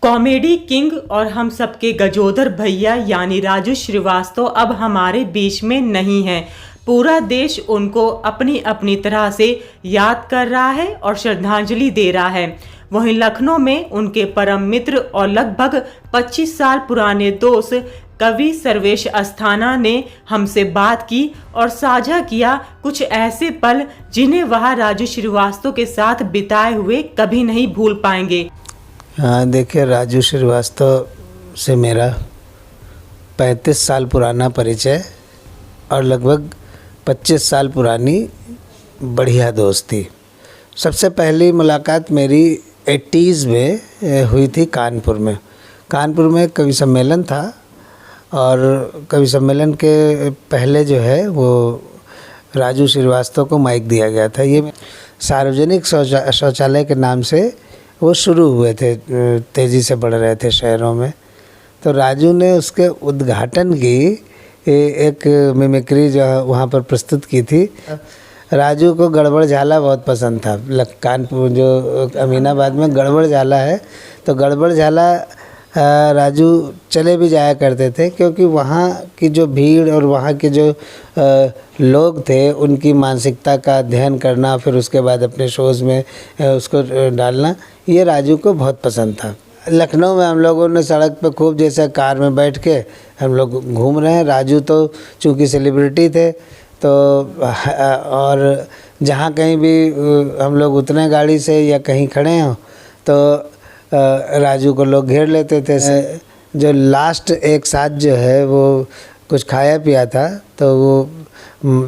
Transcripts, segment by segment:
Comedy king और हम सबके गजोदर भैया यानी राजू श्रीवास्तव अब हमारे बीच में नहीं है। पूरा देश उनको अपनी अपनी तरह से याद कर रहा है और श्रद्धांजलि दे रहा है। वहीं लखनऊ में उनके परम मित्र और लगभग 25 साल पुराने दोस्त कवि सर्वेश अस्थाना ने हमसे बात की और साझा किया कुछ ऐसे पल जिन्हें वह राजू श्रीवास्तव के साथ बिताए हुए कभी नहीं भूल पाएंगे। हाँ, देखिए, राजू श्रीवास्तव से मेरा 35 साल पुराना परिचय और लगभग 25 साल पुरानी बढ़िया दोस्ती। सबसे पहली मुलाकात मेरी 80s में हुई थी कानपुर में। कानपुर में कवि सम्मेलन था और कवि सम्मेलन के पहले जो है वो राजू श्रीवास्तव को माइक दिया गया था। ये सार्वजनिक शौचालय के नाम से वो शुरू हुए थे, तेज़ी से बढ़ रहे थे शहरों में। तो राजू ने उसके उद्घाटन की एक मिमिक्री जो वहाँ पर प्रस्तुत की थी। राजू को गड़बड़ झाला बहुत पसंद था। कानपुर जो अमीनाबाद में गड़बड़ झाला है, तो गड़बड़ झाला राजू चले भी जाया करते थे, क्योंकि वहाँ की जो भीड़ और वहाँ के जो लोग थे उनकी मानसिकता का अध्ययन करना, फिर उसके बाद अपने शोज़ में उसको डालना, ये राजू को बहुत पसंद था। लखनऊ में हम लोगों ने सड़क पे खूब, जैसे कार में बैठ के हम लोग घूम रहे हैं। राजू तो चूँकि सेलिब्रिटी थे, तो और जहाँ कहीं भी हम लोग उतरे गाड़ी से या कहीं खड़े हों तो राजू को लोग घेर लेते थे। जो लास्ट एक साथ जो है वो कुछ खाया पिया था, तो वो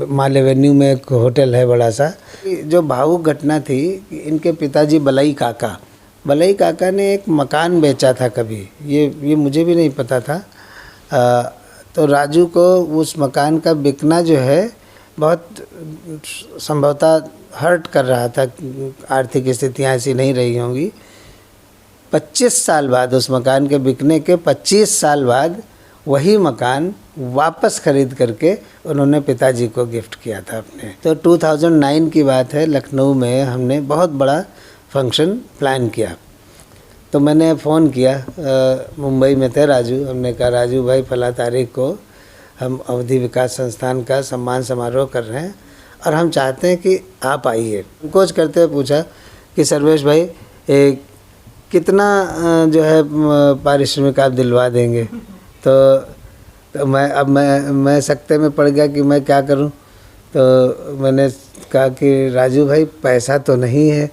माल एवेन्यू में एक होटल है बड़ा सा। जो भावुक घटना थी, इनके पिताजी बलई काका ने एक मकान बेचा था कभी, ये मुझे भी नहीं पता था। तो राजू को उस मकान का बिकना जो है बहुत संभवतः हर्ट कर रहा था, आर्थिक स्थितियाँ ऐसी नहीं रही होंगी। 25 साल बाद, उस मकान के बिकने के 25 साल बाद वही मकान वापस खरीद करके उन्होंने पिताजी को गिफ्ट किया था अपने। तो 2009 की बात है, लखनऊ में हमने बहुत बड़ा फंक्शन प्लान किया। तो मैंने फ़ोन किया, मुंबई में थे राजू। हमने कहा, राजू भाई, फला तारीख को हम अवधि विकास संस्थान का सम्मान समारोह कर रहे हैं और हम चाहते हैं कि आप आइए। संकोच करते हुए पूछा कि सर्वेश भाई, कितना जो है पारिश्रमिक आप दिलवा देंगे? तो मैं सकते में पड़ गया कि मैं क्या करूं। तो मैंने कहा कि राजू भाई, पैसा तो नहीं है,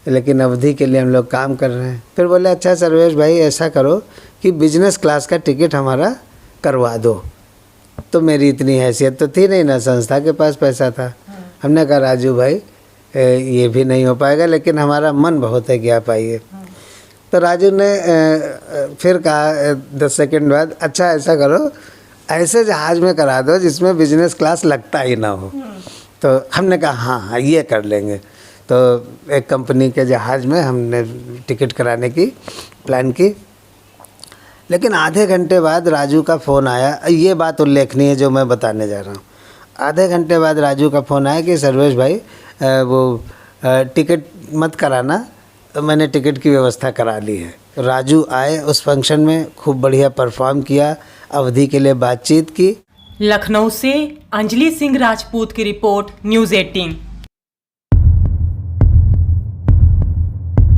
लेकिन अवधि के लिए हम लोग काम कर रहे हैं। फिर बोले, अच्छा सर्वेश भाई, ऐसा करो कि बिजनेस क्लास का टिकट हमारा करवा दो। तो मेरी इतनी हैसियत तो थी नहीं ना, संस्था के पास पैसा था। हमने कहा, राजू भाई ये भी नहीं हो पाएगा, लेकिन हमारा मन बहुत है कि आप आइए। तो राजू ने फिर कहा 10 सेकंड बाद, अच्छा ऐसा करो, ऐसे जहाज़ में करा दो जिसमें बिजनेस क्लास लगता ही ना हो। तो हमने कहा हाँ ये कर लेंगे। तो एक कंपनी के जहाज़ में हमने टिकट कराने की प्लान की। लेकिन आधे घंटे बाद राजू का फ़ोन आया। ये बात उल्लेखनीय है जो मैं बताने जा रहा हूँ। आधे घंटे बाद राजू का फ़ोन आया कि सर्वेश भाई, वो टिकट मत कराना, तो मैंने टिकट की व्यवस्था करा ली है। राजू आए उस फंक्शन में, खूब बढ़िया परफॉर्म किया, अवधि के लिए बातचीत की। लखनऊ से अंजलि सिंह राजपूत की रिपोर्ट, न्यूज़ 18।